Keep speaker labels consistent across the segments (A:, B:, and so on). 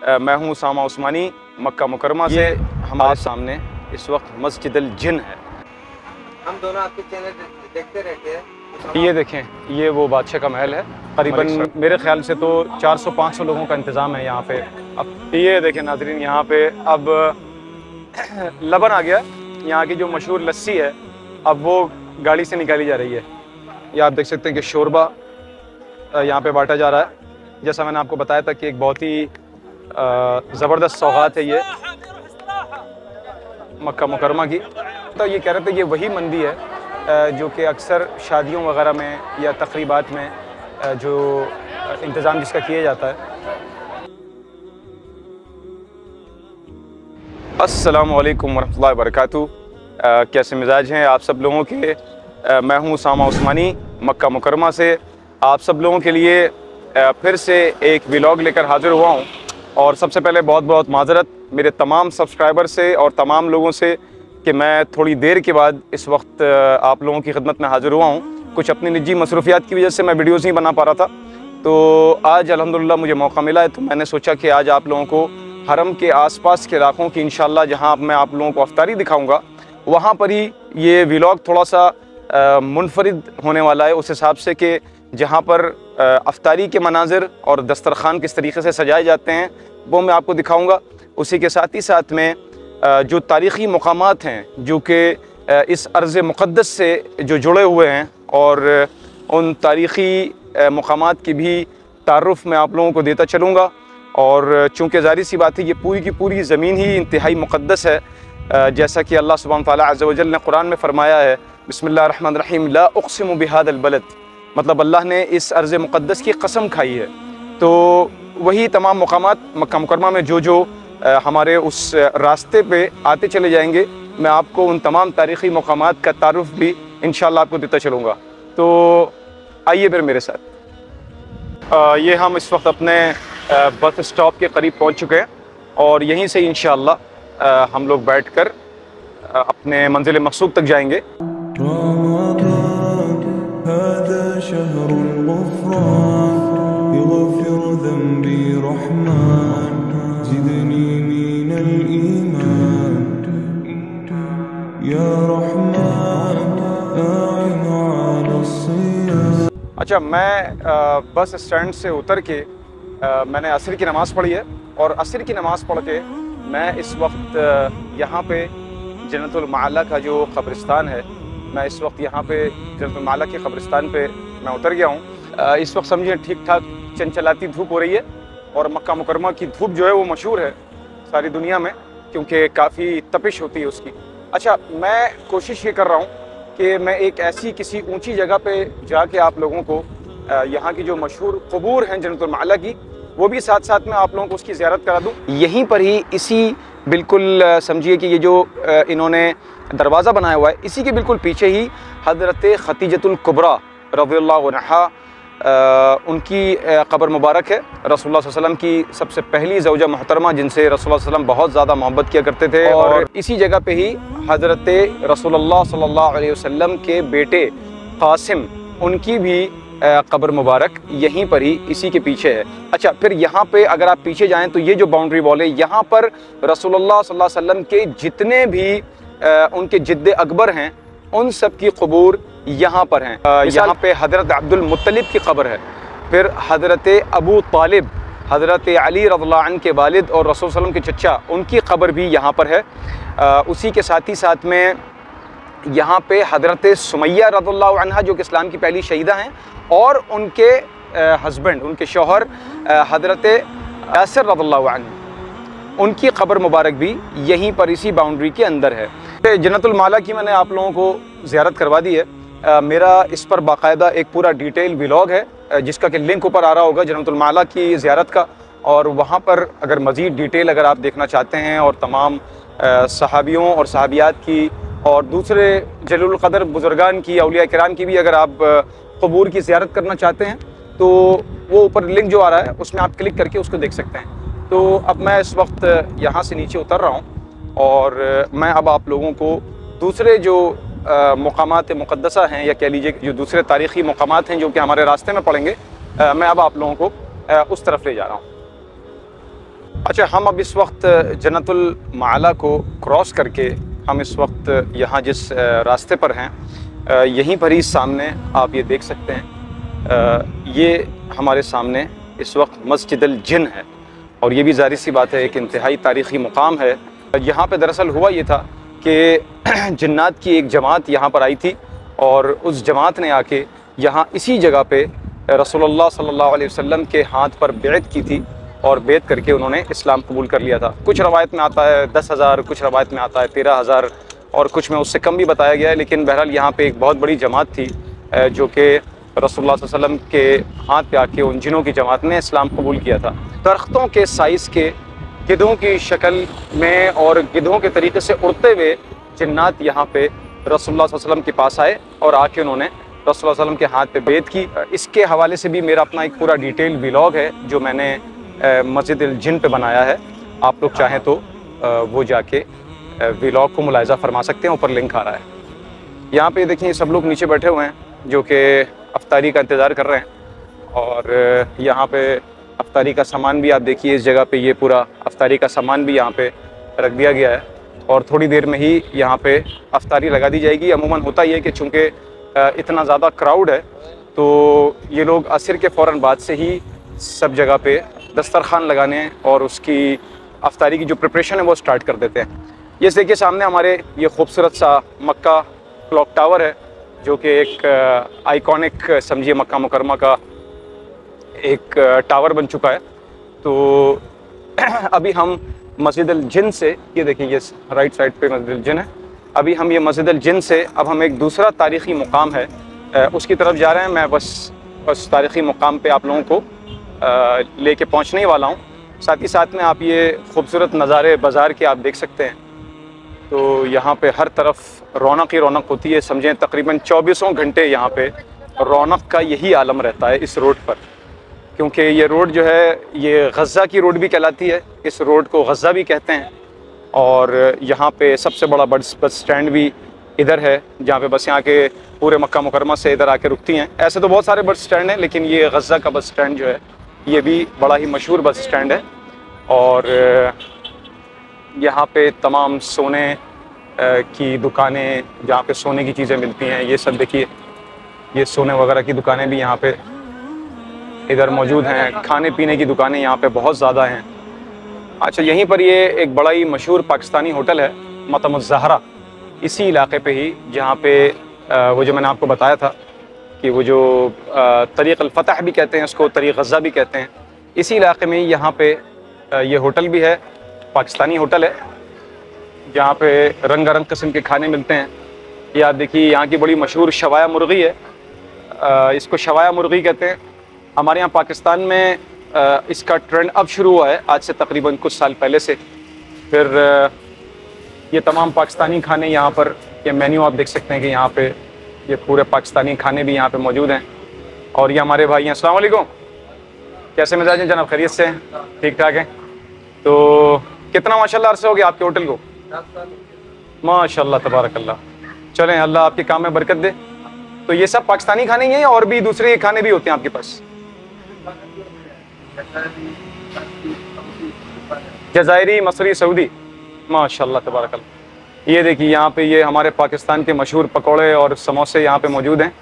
A: मैं हूँ उसामा उस्मानी मक्का मुकरमा से। हमारे सामने इस वक्त मस्जिद अल जिन है।
B: हम दोनों आपके चैनल देखते रहते हैं।
A: ये देखें, ये वो बादशाह का महल है। करीबन मेरे ख्याल से तो 400-500 लोगों का इंतज़ाम है यहाँ पे। अब ये देखें नाज़रीन, यहाँ पे अब लबन आ गया। यहाँ की जो मशहूर लस्सी है अब वो गाड़ी से निकाली जा रही है। ये आप देख सकते हैं कि शोरबा यहाँ पे बांटा जा रहा है। जैसा मैंने आपको बताया था कि एक बहुत ही ज़बरदस्त सौगात है ये मक्का मुकरमा की। तो ये कह रहे थे ये वही मंदी है जो कि अक्सर शादियों वगैरह में या तकरीबात में जो इंतज़ाम जिसका किया जाता है। अस्सलामु अलैकुम वरहमतुल्लाहि वबरकातुहू। कैसे मिजाज हैं आप सब लोगों के। मैं हूं उसामा उस्मानी मक्का मुकरमा से। आप सब लोगों के लिए फिर से एक व्लॉग लेकर हाज़िर हुआ हूं। और सबसे पहले बहुत बहुत माज़रत मेरे तमाम सब्सक्राइबर से और तमाम लोगों से कि मैं थोड़ी देर के बाद इस वक्त आप लोगों की खिदमत में हाज़िर हुआ हूँ। कुछ अपनी निजी मसरूफियात की वजह से मैं वीडियोज़ नहीं बना पा रहा था, तो आज अल्हम्दुलिल्लाह मुझे मौका मिला है। तो मैंने सोचा कि आज आप लोगों को हरम के आसपास के इलाक़ों की इंशाअल्लाह जहाँ मैं आप लोगों को अफ्तारी दिखाऊँगा वहाँ पर ही ये व्लॉग थोड़ा सा मुनफरिद होने वाला है, उस हिसाब से कि जहाँ पर अफ्तारी के मनाजिर और दस्तरखान किस तरीके से सजाए जाते हैं वो मैं आपको दिखाऊँगा। उसी के साथ ही साथ में जो तारीख़ी मकामात हैं जो कि इस अर्ज़ मुक़द्दस से जो जुड़े हुए हैं और उन तारीख़ी मकामात की भी तारुफ़ मैं आप लोगों को देता चलूँगा। और चूँकि ज़ाहिर सी बात है ये पूरी की पूरी ज़मीन ही इंतहाई मुक़द्दस है, जैसा कि अल्लाह सुब्हानहू व तआला अज़्ज़ व जल ने कुरान में फ़रमाया है, बिस्मिल्लाहिर रहमानिर रहीम, ला उक़सिमु बिहाज़ल बलद। मतलब अल्लाह ने इस अर्ज़ मुक़द्दस की कसम खाई है। तो वही तमाम मकामात मक्का मुकरमा में जो हमारे उस रास्ते पे आते चले जाएंगे, मैं आपको उन तमाम तारीख़ी मकामात का तारुफ़ भी इंशाअल्लाह आपको देता चलूँगा। तो आइए फिर मेरे साथ। ये हम इस वक्त अपने बस स्टॉप के करीब पहुँच चुके हैं और यहीं से इंशाअल्लाह हम लोग बैठकर अपने मंजिल मकसूद तक जाएंगे। अच्छा, मैं बस स्टैंड से उतर के मैंने असर की नमाज़ पढ़ी है और असर की नमाज़ पढ़ के मैं इस वक्त यहाँ पे जन्नतुल माला का जो कब्रिस्तान है, मैं इस वक्त यहाँ पे जन्नतुल माला के कब्रिस्तान पे मैं उतर गया हूँ। इस वक्त समझिए ठीक ठाक चंचलाती धूप हो रही है और मक्का मुकरमा की धूप जो है वो मशहूर है सारी दुनिया में क्योंकि काफ़ी तपिश होती है उसकी। अच्छा, मैं कोशिश ये कर रहा हूँ कि मैं एक ऐसी किसी ऊंची जगह पे जाके आप लोगों को यहाँ की जो मशहूर क़ुबूर हैं जन्नतुल माला की वो भी साथ साथ में आप लोगों को उसकी ज़ियारत करा दूँ। यहीं पर ही इसी बिल्कुल समझिए कि ये जो इन्होंने दरवाज़ा बनाया हुआ है इसी के बिल्कुल पीछे ही हज़रत खतीजतुल कुबरा रज़ियल्लाहु अन्हा उनकी क़ब्र मुबारक है। रसूलुल्लाह सल्लल्लाहु अलैहि वसल्लम की सबसे पहली ज़ौजा मोहतरमा जिनसे रसूलुल्लाह सल्लल्लाहु अलैहि वसल्लम बहुत ज़्यादा मोहब्बत किया करते थे। और इसी जगह पे ही हज़रत रसूलुल्लाह सल्लल्लाहु अलैहि वसल्लम के बेटे क़ासिम उनकी भी क़ब्र मुबारक यहीं पर ही इसी के पीछे है। अच्छा, फिर यहाँ पे अगर आप पीछे जाएँ तो ये जो बाउंड्री वॉल है यहाँ पर रसूलुल्लाह सल्लल्लाहु अलैहि वसल्लम के जितने भी उनके जिद्द अकबर हैं उन सब की क़ुबूर यहाँ पर हैं। यहाँ पे हज़रत अब्दुल मुत्तलिब की क़ब्र है, फिर हज़रत अबू तालिब हज़रत अली रज़ियल्लाहु अन्हु के वालिद और रसूल सल्लल्लाहु अलैहि वसल्लम के चचा उनकी क़ब्र भी यहाँ पर है। उसी के साथ ही साथ में यहाँ पे हज़रत सुमैया रज़ियल्लाहु अन्हा जो कि इस्लाम की पहली शहीदा हैं और उनके हस्बैंड उनके शौहर हज़रत यासिर रज़ियल्लाहु अन्हु उनकी क़ब्र मुबारक भी यहीं पर इसी बाउंड्री के अंदर है। जन्नतुल माला की मैंने आप लोगों को ज़ियारत करवा दी है। मेरा इस पर बाकायदा एक पूरा डिटेल व्लॉग है जिसका कि लिंक ऊपर आ रहा होगा जन्नतुल माला की ज़ियारत का। और वहाँ पर अगर मज़ीद डिटेल अगर आप देखना चाहते हैं और तमाम सहाबियों और सहाबियात की और दूसरे जलीलुल क़द्र बुज़ुर्गान की औलिया किराम की भी अगर आप क़ुबूर की ज़ियारत करना चाहते हैं तो वो ऊपर लिंक जो आ रहा है उसमें आप क्लिक करके उसको देख सकते हैं। तो अब मैं इस वक्त यहाँ से नीचे उतर रहा हूँ और मैं अब आप लोगों को दूसरे जो मकामात मुक़द्दसा हैं या कह लीजिए जो दूसरे तारीख़ी मकामात हैं जो कि हमारे रास्ते में पड़ेंगे, मैं अब आप लोगों को उस तरफ ले जा रहा हूँ। अच्छा, हम अब इस वक्त जन्नतुल माला को क्रॉस करके हम इस वक्त यहाँ जिस रास्ते पर हैं, यहीं पर ही सामने आप ये देख सकते हैं, ये हमारे सामने इस वक्त मस्जिद अल जिन है। और ये भी ज़ाहिर सी बात है एक इंतहाई तारीख़ी मुकाम है। यहाँ पे दरअसल हुआ ये था कि जिन्नात की एक जमात यहाँ पर आई थी और उस जमात ने आके यहाँ इसी जगह पे रसूलुल्लाह सल्लल्लाहु अलैहि वसल्लम के हाथ पर बैत की थी और बैत करके उन्होंने इस्लाम कबूल कर लिया था। कुछ रवायत में आता है 10,000, कुछ रवायत में आता है 13,000 और कुछ में उससे कम भी बताया गया है। लेकिन बहरहाल यहाँ पे एक बहुत बड़ी जमात थी जो कि रसूलुल्लाह सल्लल्लाहु अलैहि वसल्लम के हाथ पे आके उन जिनों की जमात ने इस्लाम कबूल किया था। दरख्तों के साइज़ के गिद्धों की शक्ल में और गिद्धों के तरीके से उड़ते हुए जिन्नात यहाँ पे रसूलुल्लाह सल्लल्लाहु अलैहि वसल्लम के पास आए और आके उन्होंने रसूलुल्लाह सल्लल्लाहु अलैहि वसल्लम के हाथ पे बैत की। इसके हवाले से भी मेरा अपना एक पूरा डिटेल व्लॉग है जो मैंने मस्जिद अल जिन पे बनाया है। आप लोग चाहें तो वो जाके व्लॉग को मुलाहिज़ा फरमा सकते हैं, ऊपर लिंक आ रहा है। यहाँ पे देखिए सब लोग नीचे बैठे हुए हैं जो कि अफ्तारी का इंतज़ार कर रहे हैं। और यहाँ पे अफ्तारी का सामान भी आप देखिए, इस जगह पे ये पूरा अफ्तारी का सामान भी यहाँ पे रख दिया गया है और थोड़ी देर में ही यहाँ पे अफ्तारी लगा दी जाएगी। अमूमन होता ये है कि चूँकि इतना ज़्यादा क्राउड है तो ये लोग असर के फ़ौरन बाद से ही सब जगह पे दस्तरखान लगाने और उसकी अफ्तारी की जो प्रिपरेशन है वो स्टार्ट कर देते हैं। ये देखिए सामने हमारे ये खूबसूरत सा मक्का क्लॉक टावर है जो कि एक आइकॉनिक समझिए मक्का मुकरमा का एक टावर बन चुका है। तो अभी हम मस्जिद अल जिन से, ये देखिए ये राइट साइड पे मस्जिद अल जिन है, अभी हम ये मस्जिद अल जिन से अब हम एक दूसरा तारीख़ी मुकाम है उसकी तरफ जा रहे हैं। मैं बस तारीख़ी मुकाम पे आप लोगों को लेके पहुंचने ही वाला हूं। साथ ही साथ में आप ये खूबसूरत नज़ारे बाज़ार के आप देख सकते हैं। तो यहाँ पे हर तरफ रौनक ही रौनक होती है। समझें तकरीबन 24 घंटे यहाँ पे रौनक का यही आलम रहता है इस रोड पर, क्योंकि ये रोड जो है ये गज़ा की रोड भी कहलाती है, इस रोड को गज़ा भी कहते हैं। और यहाँ पे सबसे बड़ा बस स्टैंड भी इधर है जहाँ पे बस यहाँ के पूरे मक्का मुकरमा से इधर आके रुकती हैं। ऐसे तो बहुत सारे बस स्टैंड हैं लेकिन ये गज़ा का बस स्टैंड जो है ये भी बड़ा ही मशहूर बस स्टैंड है। और यहाँ पे तमाम सोने की दुकानें, जहाँ पे सोने की चीज़ें मिलती हैं, ये सब देखिए, ये सोने वगैरह की दुकानें भी यहाँ पे इधर मौजूद हैं। खाने पीने की दुकानें यहाँ पे बहुत ज़्यादा हैं। अच्छा, यहीं पर ये एक बड़ा ही मशहूर पाकिस्तानी होटल है मतमुज़ ज़हरा, इसी इलाके पे ही जहाँ पे वो जो मैंने आपको बताया था कि वो जो तरीक़ अल फ़तह भी कहते हैं उसको, तरीक़ गज़ा भी कहते हैं, इसी इलाके में यहाँ पे ये होटल भी है, पाकिस्तानी होटल है जहाँ पे रंगारंग किस्म के खाने मिलते हैं। ये आप देखिए यहाँ की बड़ी मशहूर शवाया मुर्गी है, इसको शवाया मुर्गी कहते हैं। हमारे यहाँ पाकिस्तान में इसका ट्रेंड अब शुरू हुआ है, आज से तकरीबन कुछ साल पहले से। फिर ये तमाम पाकिस्तानी खाने यहाँ पर, ये मेन्यू आप देख सकते हैं कि यहाँ पे ये पूरे पाकिस्तानी खाने भी यहाँ पे मौजूद हैं। और ये हमारे भाई हैं। अस्सलाम वालेकुम, कैसे मिजाज हैं जनाब? खैरियत से? ठीक ठाक हैं। तो कितना माशाल्लाह अरसा हो गया आपके होटल को? माशाल्लाह तबारकल्लाह। चलें, अल्लाह आपके काम में बरकत दे। तो ये सब पाकिस्तानी खाने ही हैं और भी दूसरे खाने भी होते हैं आपके पास? जज़ायरी, मसरी, सऊदी, माशाल्लाह तबारकल्लाह। ये देखिए यहाँ पे ये हमारे पाकिस्तान के मशहूर पकौड़े और समोसे यहाँ पे मौजूद हैं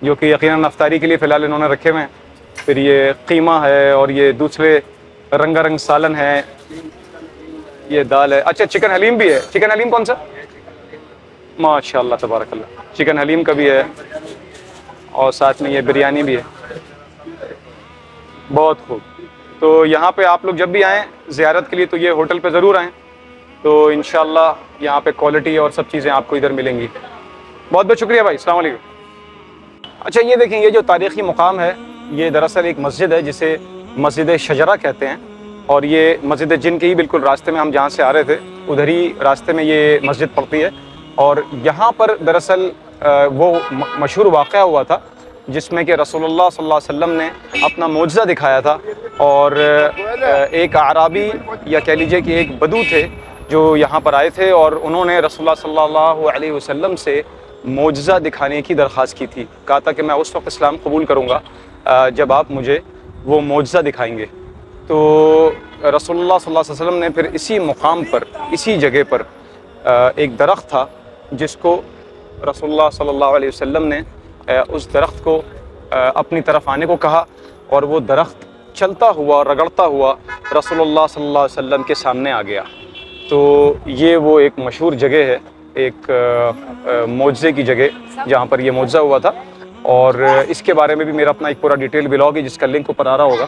A: जो कि यकीनन अफ्तारी के लिए फ़िलहाल इन्होंने रखे हुए हैं। फिर ये कीमा है और ये दूसरे रंगारंग सालन है, ये दाल है। अच्छा, चिकन हलीम भी है। चिकन हलीम कौन सा? माशाल्लाह तबारकल्लाह, चिकन हलीम का भी है और साथ में ये बिरयानी भी है। बहुत खूब। तो यहाँ पे आप लोग जब भी आएँ ज़ियारत के लिए तो ये होटल पे ज़रूर आएँ, तो इंशाल्लाह यहाँ पे क्वालिटी और सब चीज़ें आपको इधर मिलेंगी। बहुत बहुत शुक्रिया भाई, अस्सलाम वालेकुम। अच्छा, ये देखें, ये जो तारीख़ी मुकाम है ये दरअसल एक मस्जिद है जिसे मस्जिद शजरा कहते हैं। और ये मस्जिद जिन के ही बिल्कुल रास्ते में, हम जहाँ से आ रहे थे उधर ही रास्ते में ये मस्जिद पड़ती है। और यहाँ पर दरअसल वो मशहूर वाक़या हुआ था जिसमें कि रसूलुल्लाह सल्लल्लाहु अलैहि वसल्लम ने अपना मोजज़ा दिखाया था। और एक आराबी या कह लीजिए कि एक बदू थे जो यहाँ पर आए थे और उन्होंने रसूलुल्लाह सल्लल्लाहु अलैहि वसल्लम से मोजज़ा दिखाने की दरख्वास्त की थी। कहा था कि मैं उस वक्त इस्लाम कबूल करूँगा जब आप मुझे वो मोजज़ा दिखाएंगे। तो रसूलुल्लाह सल्लल्लाहु अलैहि वसल्लम ने फिर इसी मुकाम पर, इसी जगह पर एक दरख्त था जिसको रसूलुल्लाह सल्लल्लाहु अलैहि वसल्लम ने उस दरख्त को अपनी तरफ आने को कहा, और वो दरख्त चलता हुआ, रगड़ता हुआ रसूलुल्लाह सल्लल्लाहु अलैहि वसल्लम के सामने आ गया। तो ये वो एक मशहूर जगह है, एक मौजज़े की जगह जहाँ पर ये मौजज़ा हुआ था, और इसके बारे में भी मेरा अपना एक पूरा डिटेल ब्लॉग है जिसका लिंक ऊपर आ रहा होगा,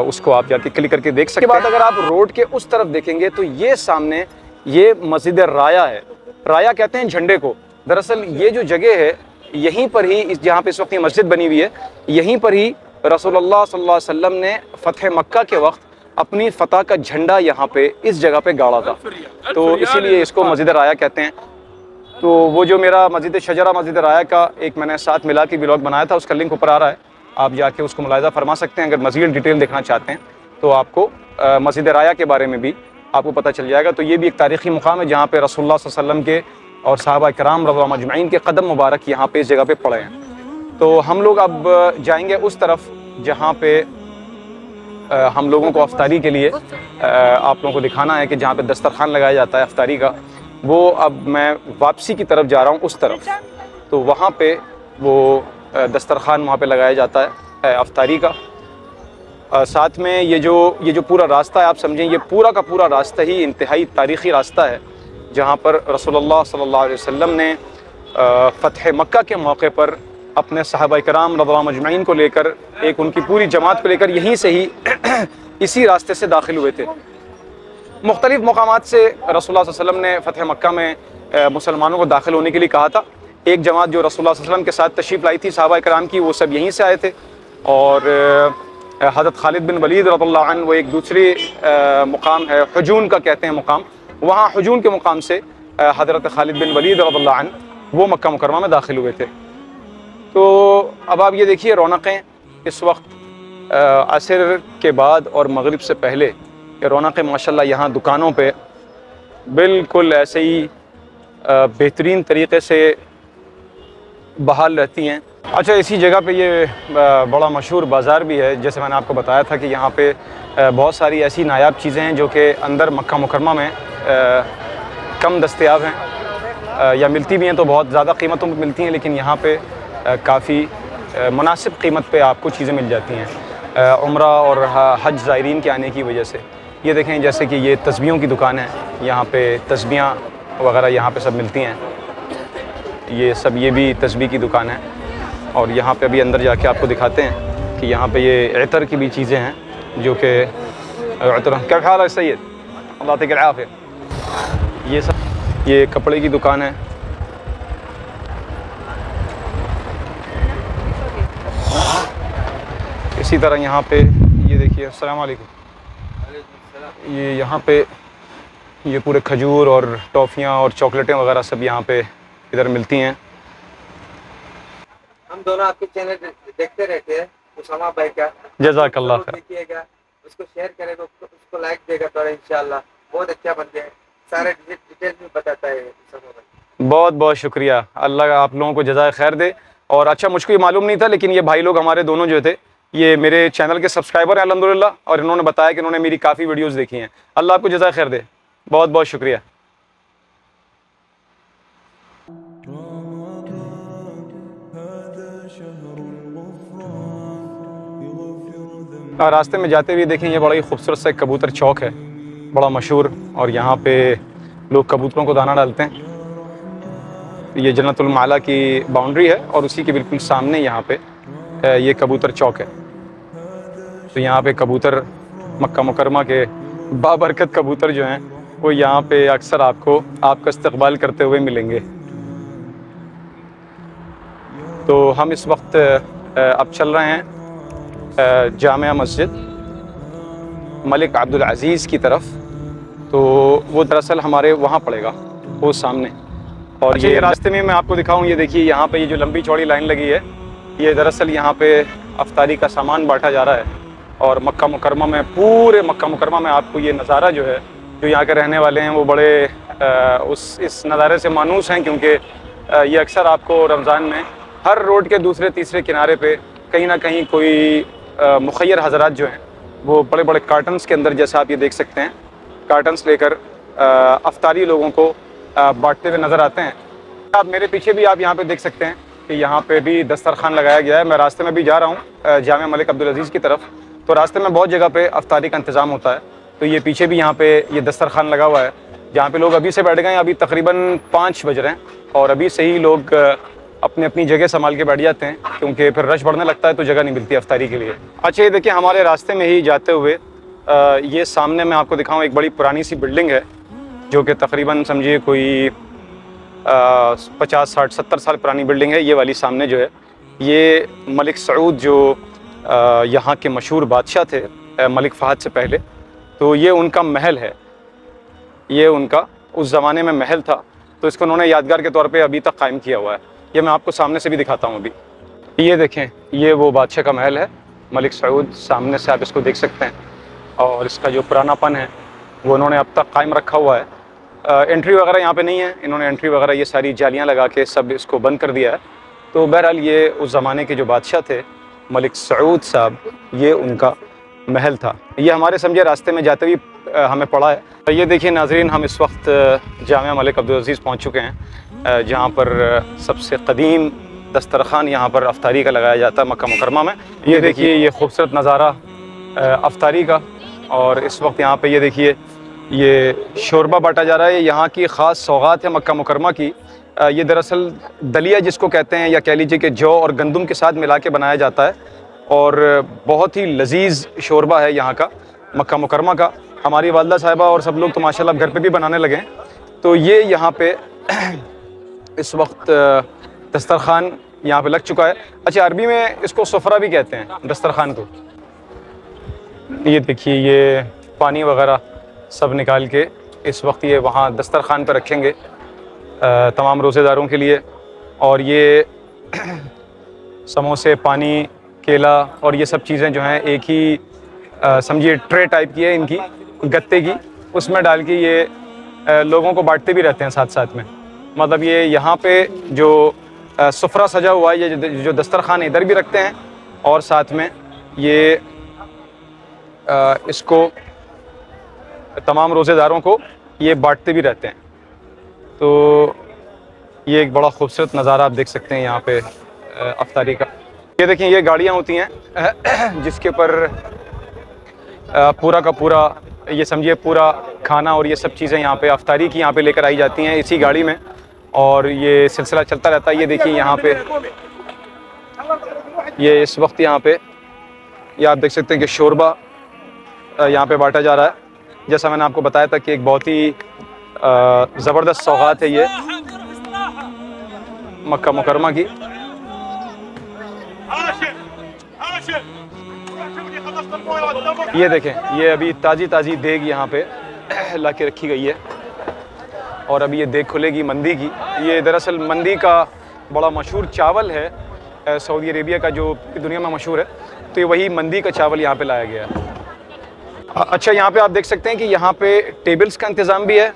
A: उसको आप जाके क्लिक करके देख सकते हैं। उसके बाद अगर आप रोड के उस तरफ देखेंगे तो ये सामने ये मस्जिद राया है। राया कहते हैं झंडे को। दरअसल ये जो जगह है यहीं पर ही, इस जहाँ पे इस वक्त ये मस्जिद बनी हुई है, यहीं पर ही रसूलुल्लाह सल्लल्लाहु अलैहि वसल्लम ने फ़तह मक्का के वक्त अपनी फ़तह का झंडा यहाँ पे इस जगह पे गाड़ा था, तो इसीलिए इसको मस्जिद राया कहते हैं। तो वो जो मेरा मस्जिद शजरा, मस्जिद राया का एक मैंने साथ मिला के ब्लॉग बनाया था, उसका लिंक ऊपर आ रहा है, आप जाके उसको मुलाहिज़ा फरमा सकते हैं। अगर मज़ीद डिटेल देखना चाहते हैं तो आपको मस्जिद राया के बारे में भी आपको पता चल जाएगा। तो ये भी एक तारीख़ी मुकाम है जहाँ पे रसूलुल्लाह सल्लल्लाहु अलैहि वसल्लम के और सहाबा किराम रज़ियल्लाहु अजमईन के कदम मुबारक यहाँ पे इस जगह पे पड़े हैं। तो हम लोग अब जाएंगे उस तरफ जहाँ पे हम लोगों को अफ्तारी के लिए आप लोगों को दिखाना है कि जहाँ पे दस्तरखान लगाया जाता है अफ्तारी का, वो अब मैं वापसी की तरफ जा रहा हूँ उस तरफ। तो वहाँ पे वो दस्तरखान वहाँ पे लगाया जाता है अफ्तारी का। साथ में ये जो पूरा रास्ता है, आप समझें ये पूरा का पूरा रास्ता ही इंतहाई तारीख़ी रास्ता है जहाँ पर रसूलुल्लाह सल्लल्लाहु अलैहि वसल्लम ने फ़तह मक्का के मौके पर अपने सहाबा किराम रज़ियल्लाहु अजमईन को लेकर, एक उनकी पूरी जमात को लेकर यहीं से ही इसी रास्ते से दाखिल हुए थे। मुख्तलिफ़ मकामात से रसूलुल्लाह सल्लल्लाहु अलैहि वसल्लम ने फ़तह मक्का में मुसलमानों को दाखिल होने के लिए कहा था। एक जमात जो रसूलुल्लाह सल्लल्लाहु अलैहि वसल्लम के साथ तशरीफ़ लाई थी सहाबा किराम की, वो सब यहीं से आए थे, और हज़रत खालिद बिन वलीद रज़ियल्लाहु अन्हु, वो एक दूसरी मुकाम है हुजून का कहते हैं मुकाम, वहाँ हुजून के मुकाम से हज़रत खालिद बिन वलीद रज़ियल्लाहु अन्हु वो मक्का मुकरमा में दाखिल हुए थे। तो अब आप ये देखिए रौनकें इस वक्त असर के बाद और मगरिब से पहले ये रौनकें माशाल्लाह यहाँ दुकानों पे बिल्कुल ऐसे ही बेहतरीन तरीक़े से बहाल रहती हैं। अच्छा, इसी जगह पे ये बड़ा मशहूर बाज़ार भी है। जैसे मैंने आपको बताया था कि यहाँ पे बहुत सारी ऐसी नायाब चीज़ें हैं जो कि अंदर मक्का मुकरमा में कम दस्तयाब हैं, या मिलती भी हैं तो बहुत ज़्यादा कीमतों में मिलती हैं, लेकिन यहाँ पे काफ़ी मुनासिब कीमत पे आपको चीज़ें मिल जाती हैं उम्रा और हज ज़ायरीन के आने की वजह से। ये देखें जैसे कि ये तस्बीहों की दुकान है, यहाँ पे तस्बीहां वगैरह यहाँ पे सब मिलती हैं। ये सब, ये भी तस्बीह की दुकान है, और यहाँ पे अभी अंदर जाके आपको दिखाते हैं कि यहाँ पे ये इतर की भी चीज़ें हैं जो कि क्या ख्याल है सैयद, अल्लाह तक आफ़िया। ये सब, ये कपड़े की दुकान है। इसी तरह यहाँ पे ये देखिए, अस्सलाम वालेकुम, ये यहाँ पे ये पूरे खजूर और टॉफ़ियाँ और चॉकलेटें वगैरह सब यहाँ पे इधर मिलती हैं।
B: हम दोनों आपके चैनल देखते रहते हैं, उसामा भाई का,
A: जज़ाकल्लाह खैर,
B: देखिएगा, उसको शेयर करेगा, उसको लाइक देगा तो इंशाल्लाह बहुत अच्छा बन जाए, सारे डिटेल में बताता है उसामा भाई।
A: बहुत बहुत शुक्रिया, अल्लाह आप लोगों को जज़ाए खैर दे। और अच्छा, मुझको ये मालूम नहीं था, लेकिन ये भाई लोग हमारे दोनों जो थे ये मेरे चैनल के सब्सक्राइबर हैं अल्हम्दुलिल्लाह, और इन्होंने बताया कि इन्होंने मेरी काफ़ी वीडियोस देखी हैं। अल्लाह आपको जज़ाए खैर दे, बहुत बहुत शुक्रिया। रास्ते में जाते हुए देखें ये बड़ा ही खूबसूरत सा कबूतर चौक है, बड़ा मशहूर, और यहाँ पे लोग कबूतरों को दाना डालते हैं। ये जन्नतुल माला की बाउंड्री है और उसी के बिल्कुल सामने यहाँ पे ये कबूतर चौक है। तो यहाँ पे कबूतर, मक्का मुकरमा के बाबरकत कबूतर जो हैं वो यहाँ पे अक्सर आपको आपका इस्तकबाल करते हुए मिलेंगे। तो हम इस वक्त अब चल रहे हैं जामिया मस्जिद मलिक अब्दुल अज़ीज़ की तरफ। तो वो दरअसल हमारे वहाँ पड़ेगा, वो सामने। और ये रास्ते में मैं आपको दिखाऊं, ये देखिए यहाँ पे ये जो लंबी चौड़ी लाइन लगी है, ये दरअसल यहाँ पे अफ्तारी का सामान बांटा जा रहा है। और मक्का मुकरमा में, पूरे मक्का मुकरमा में आपको ये नज़ारा जो है, जो यहाँ के रहने वाले हैं वो बड़े इस नज़ारे से मानूस हैं, क्योंकि ये अक्सर आपको रमज़ान में हर रोड के दूसरे तीसरे किनारे पे कहीं ना कहीं कोई मुखय्यर हज़रात जो हैं वो बड़े बड़े कार्टन्स के अंदर, जैसा आप ये देख सकते हैं, कार्टन्स लेकर अफ्तारी लोगों को बांटते हुए नज़र आते हैं। आप मेरे पीछे भी आप यहाँ पे देख सकते हैं कि यहाँ पे भी दस्तरखान लगाया गया है। मैं रास्ते में भी जा रहा हूँ जामिया मलिक अब्दुल अज़ीज़ की तरफ, तो रास्ते में बहुत जगह पे अफ्तारी का इंतज़ाम होता है। तो ये पीछे भी यहाँ पे ये दस्तरखान लगा हुआ है, जहाँ पे लोग अभी से बैठ गए हैं। अभी तकरीबन 5 बज रहे हैं और अभी से ही लोग अपनी अपनी जगह संभाल के बैठ जाते हैं, क्योंकि फिर रश बढ़ने लगता है तो जगह नहीं मिलती अफ्तारी के लिए। अच्छा, ये देखिए हमारे रास्ते में ही जाते हुए ये सामने मैं आपको दिखाऊँ, एक बड़ी पुरानी सी बिल्डिंग है जो कि तकरीबन समझिए कोई 50, 60, 70 साल पुरानी बिल्डिंग है। ये वाली सामने जो है, ये मलिक सऊद जो यहाँ के मशहूर बादशाह थे मलिक फ़हद से पहले, तो ये उनका महल है। ये उनका उस ज़माने में महल था, तो इसको उन्होंने यादगार के तौर पे अभी तक कायम किया हुआ है। ये मैं आपको सामने से भी दिखाता हूँ अभी। ये देखें, ये वो बादशाह का महल है मलिक सऊद, सामने से आप इसको देख सकते हैं। और इसका जो पुरानापन है वो उन्होंने अब तक कायम रखा हुआ है। एंट्री वगैरह यहाँ पे नहीं है, इन्होंने एंट्री वगैरह ये सारी जालियाँ लगा के सब इसको बंद कर दिया है। तो बहरहाल ये उस ज़माने के जो बादशाह थे मलिक सऊद साहब, ये उनका महल था। ये हमारे समझे रास्ते में जाते हुए हमें पड़ा है। ये देखिए नाज़रीन, हम इस वक्त जामिया मलिक अब्दुल अज़ीज़ पहुँच चुके हैं, जहाँ पर सबसे क़दीम दस्तरखान यहाँ पर अफ्तारी का लगाया जाता है मक्का मुकरमा में। ये देखिए ये खूबसूरत नज़ारा अफ्तारी का। और इस वक्त यहाँ पे ये देखिए ये शोरबा बांटा जा रहा है। यहाँ की ख़ास सौगात है मक्का मुकरमा की। ये दरअसल दलिया जिसको कहते हैं, या कह लीजिए कि जौ और गंदम के साथ मिला के बनाया जाता है, और बहुत ही लजीज शोरबा है यहाँ का मक्का मुकरमा का। हमारी वालदा साहिबा और सब लोग तो माशाल्लाह घर पे भी बनाने लगे हैं। तो ये यहाँ पे इस वक्त दस्तरखान यहाँ पे लग चुका है। अच्छा, अरबी में इसको सफ़रा भी कहते हैं दस्तरखान को। ये देखिए ये पानी वगैरह सब निकाल के इस वक्त ये वहाँ दस्तरखान पर रखेंगे तमाम रोज़ेदारों के लिए। और ये समोसे, पानी, केला और ये सब चीज़ें जो हैं एक ही समझिए ट्रे टाइप की है इनकी, गत्ते की, उसमें डाल के ये लोगों को बांटते भी रहते हैं साथ साथ में। मतलब ये यहाँ पे जो सुफ्रा सजा हुआ है, ये जो दस्तरखान इधर भी रखते हैं और साथ में ये इसको तमाम रोज़ेदारों को ये बांटते भी रहते हैं। तो ये एक बड़ा खूबसूरत नज़ारा आप देख सकते हैं यहाँ पे अफ्तारी का। ये देखें, ये गाड़ियाँ होती हैं जिसके ऊपर पूरा का पूरा ये समझिए पूरा खाना और ये सब चीज़ें यहाँ पे अफ्तारी की यहाँ पे लेकर आई जाती हैं इसी गाड़ी में, और ये सिलसिला चलता रहता है। ये देखिए यहाँ पे ये इस वक्त यहाँ पे ये आप देख सकते हैं कि शोरबा यहाँ पे बांटा जा रहा है। जैसा मैंने आपको बताया था कि एक बहुत ही ज़बरदस्त सौगात है ये मक्का मुकरमा की। ये देखें, ये अभी ताज़ी ताज़ी देग यहाँ पे ला के रखी गई है, और अभी ये देग खुलेगी मंदी की। ये दरअसल मंदी का बड़ा मशहूर चावल है सऊदी अरेबिया का, जो दुनिया में मशहूर है। तो ये वही मंदी का चावल यहाँ पे लाया गया है। अच्छा, यहाँ पे आप देख सकते हैं कि यहाँ पे टेबल्स का इंतज़ाम भी है।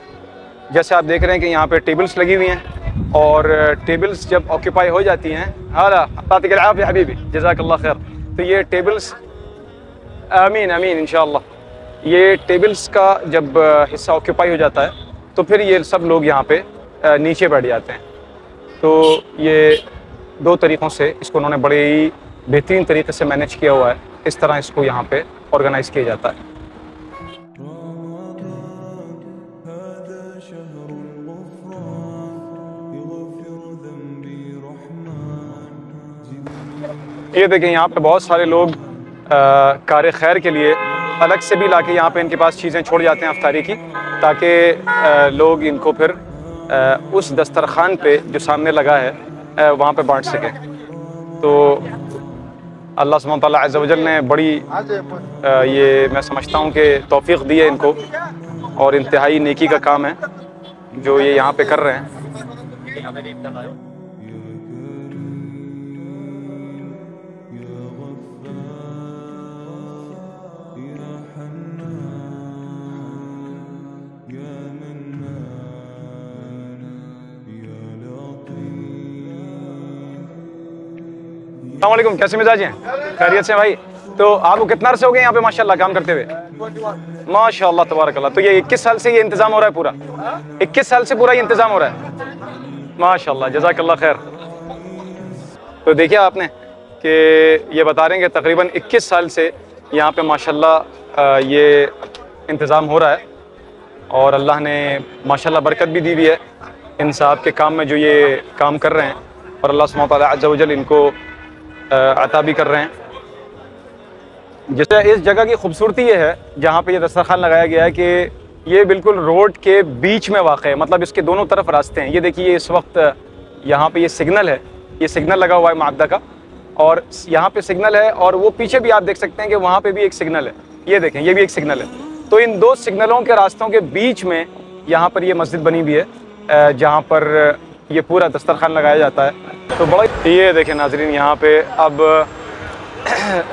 A: जैसे आप देख रहे हैं कि यहाँ पे टेबल्स लगी हुई हैं, और टेबल्स जब ऑक्यूपाई हो जाती हैं, हाला हबीबी जज़ाकल्लाह खैर, तो ये टेबल्स आमीन आमीन इंशाअल्लाह, ये टेबल्स का जब हिस्सा ऑक्यूपाई हो जाता है तो फिर ये सब लोग यहाँ पे नीचे बैठ जाते हैं। तो ये 2 तरीक़ों से इसको उन्होंने बड़े ही बेहतरीन तरीके से मैनेज किया हुआ है। इस तरह इसको यहाँ पे ऑर्गेनाइज़ किया जाता है। ये देखें, यहाँ पे बहुत सारे लोग कार खैर के लिए अलग से भी लाके यहाँ पे इनके पास चीज़ें छोड़ जाते हैं अफ्तारी की, ताकि लोग इनको फिर उस दस्तरखान पे जो सामने लगा है वहाँ पे बांट सकें। तो अल्लाह सुब्हानहू तआला अज़्ज़ व जल ने बड़ी ये मैं समझता हूँ कि तौफ़ीक़ दी है इनको, और इंतहाई नेकी का काम है जो ये यहाँ पे कर रहे हैं। अस्सलाम वालेकुम, कैसे मिजाज हैं? खैरियत से भाई? तो आपको कितना अर्से हो गए यहाँ पे माशाल्लाह काम करते हुए? माशाल्लाह तबारकल्लाह। तो ये 21 साल से ये इंतज़ाम हो रहा है पूरा? 21 साल से पूरा ये इंतज़ाम हो रहा है, माशाल्लाह, जज़ाकल्लाह खैर। तो देखिए आपने कि ये बता रहे हैं कि तकरीबन 21 साल से यहाँ पे माशाल्लाह ये इंतज़ाम हो रहा है और अल्लाह ने माशाल्लाह बरकत भी दी हुई है इन साहब के काम में जो ये काम कर रहे हैं, और अल्लाह सुब्हानहू व तआला अज़्ज़ा व जल इनको अता भी कर रहे हैं। जैसे इस जगह की खूबसूरती ये है जहाँ पे ये दस्तरखान लगाया गया है कि ये बिल्कुल रोड के बीच में वाक़ है, मतलब इसके दोनों तरफ रास्ते हैं। ये देखिए इस वक्त यहाँ पे ये सिग्नल है, ये सिग्नल लगा हुआ है मुअद्दा का, और यहाँ पे सिग्नल है, और वो पीछे भी आप देख सकते हैं कि वहाँ पे भी एक सिग्नल है। ये देखें, ये भी एक सिग्नल है। तो इन दो सिग्नलों के रास्तों के बीच में यहाँ पर ये मस्जिद बनी हुई है जहाँ पर ये पूरा दस्तरखान लगाया जाता है। तो बड़ा, ये देखें नाज़रीन, यहाँ पे अब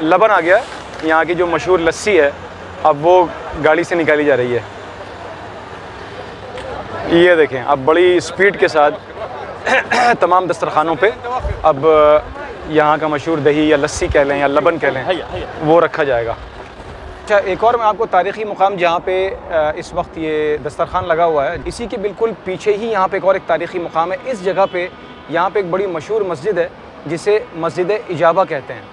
A: लबन आ गया है। यहाँ की जो मशहूर लस्सी है अब वो गाड़ी से निकाली जा रही है। ये देखें, अब बड़ी स्पीड के साथ तमाम दस्तरखानों पे अब यहाँ का मशहूर दही या लस्सी कह लें या लबन कह लें, वो रखा जाएगा। अच्छा, एक और मैं आपको तारीख़ी मुकाम जहाँ पे इस वक्त ये दस्तरखान लगा हुआ है, इसी के बिल्कुल पीछे ही यहाँ पे एक और एक तारीख़ी मुकाम है। इस जगह पे यहाँ पे एक बड़ी मशहूर मस्जिद है जिसे मस्जिद इजाबा कहते हैं।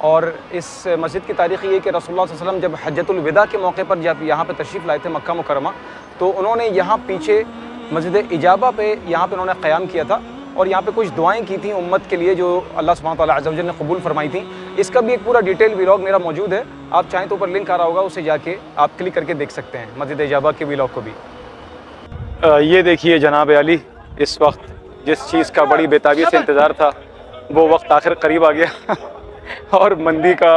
A: और इस मस्जिद की तारीख़ ये कि रसूलुल्लाह सल्लल्लाहु अलैहि वसल्लम जब हज्जतुल विदा के मौके पर जब यहाँ पे तशरीफ़ लाए थे मक्का मुकरमा, तो उन्होंने यहाँ पीछे मस्जिद इजाबा पे यहाँ पे उन्होंने क़याम किया था और यहाँ पे कुछ दुआएं की थी उम्मत के लिए जो अल्लाह सुब्हानहू व तआला अज़्ज़ा व जल ने कबूल फरमाई थी। इसका भी एक पूरा डिटेल व्लॉग मेरा मौजूद है, आप चाहें तो ऊपर लिंक आ रहा होगा, उसे जाके आप क्लिक करके देख सकते हैं मस्जिद इजाबा के व्लॉग को भी। ये देखिए जनाब अली, इस वक्त जिस चीज़ का बड़ी बेताबी से इंतज़ार था वो वक्त आखिर करीब आ गया और मंदी का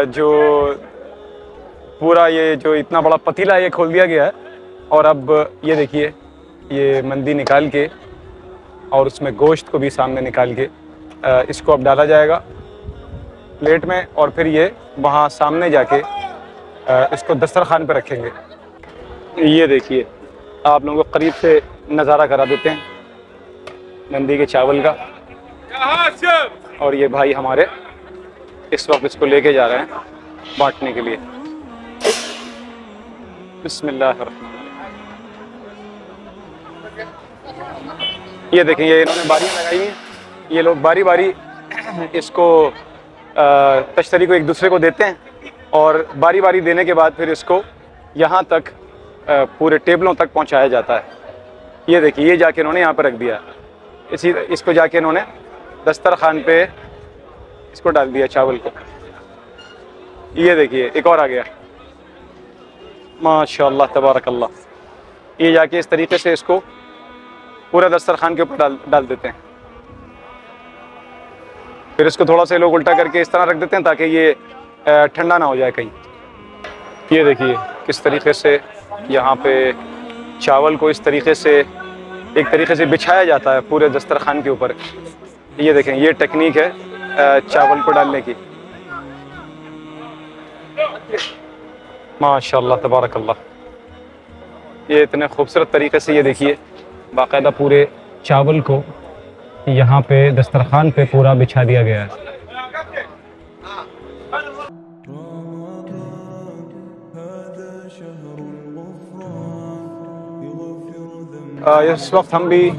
A: जो पूरा ये जो इतना बड़ा पतीला ये खोल दिया गया है, और अब ये देखिए ये मंदी निकाल के और उसमें गोश्त को भी सामने निकाल के इसको अब डाला जाएगा प्लेट में, और फिर ये वहाँ सामने जाके इसको दस्तरखान पे रखेंगे। ये देखिए, आप लोगों को करीब से नज़ारा करा देते हैं मंदी के चावल का। और ये भाई हमारे इस वक्त इसको लेके जा रहे हैं बांटने के लिए। बिस्मिल्लाहिर्रहमानिर्रहीम। ये देखें, ये इन्होंने बारियां लगाई हैं, ये लोग बारी बारी इसको तश्तरी को एक दूसरे को देते हैं, और बारी बारी देने के बाद फिर इसको यहाँ तक पूरे टेबलों तक पहुँचाया जाता है। ये देखिए, ये जाके इन्होंने यहाँ पर रख दिया, इसको जाके इन्होंने दस्तरखान पे इसको डाल दिया चावल को। ये देखिए एक और आ गया, माशाअल्लाह तबारकल्लाह। ये जाके इस तरीके से इसको पूरा दस्तरखान के ऊपर डाल देते हैं। फिर इसको थोड़ा सा लोग उल्टा करके इस तरह रख देते हैं ताकि ये ठंडा ना हो जाए कहीं। ये देखिए किस तरीके से यहाँ पे चावल को इस तरीके से एक तरीके से बिछाया जाता है पूरे दस्तरखान के ऊपर। ये देखें, ये टेक्निक है चावल को डालने की। माशाअल्लाह तबारकल्लाह, ये इतने खूबसूरत तरीके से ये देखिए बाकायदा पूरे चावल को यहाँ पे दस्तरखान पे पूरा बिछा दिया गया है। इस वक्त हम भी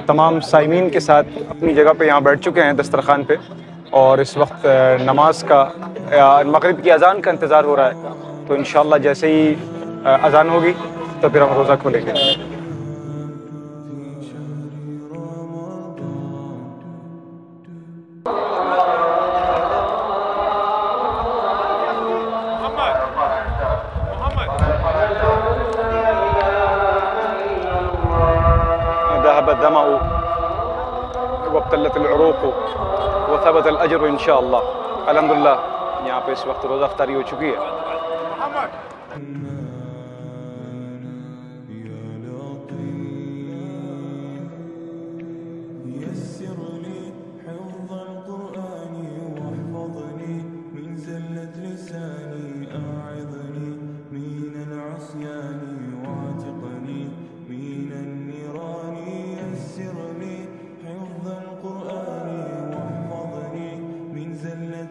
A: तमाम साइमीन के साथ अपनी जगह पे यहाँ बैठ चुके हैं दस्तरखान पे, और इस वक्त नमाज का मगरिब की अज़ान का इंतज़ार हो रहा है। तो इंशाअल्लाह जैसे ही अज़ान होगी तो फिर हम रोज़ा खोलेंगे। अल्हम्दुलिल्लाह यहाँ पे इस वक्त रोज़ा अफ्तारी हो चुकी है।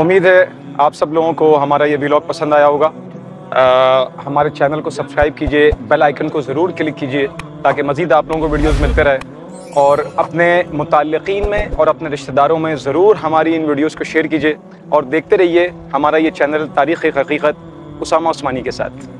A: उम्मीद है आप सब लोगों को हमारा ये व्लॉग पसंद आया होगा। हमारे चैनल को सब्सक्राइब कीजिए, बेल आइकन को ज़रूर क्लिक कीजिए ताकि मज़ीद आप लोगों को वीडियोस मिलते रहे, और अपने मुताल्लिक़ीन में और अपने रिश्तेदारों में ज़रूर हमारी इन वीडियोस को शेयर कीजिए और देखते रहिए हमारा ये चैनल तारीख़ हकीकत उसामा उस्मानी के साथ।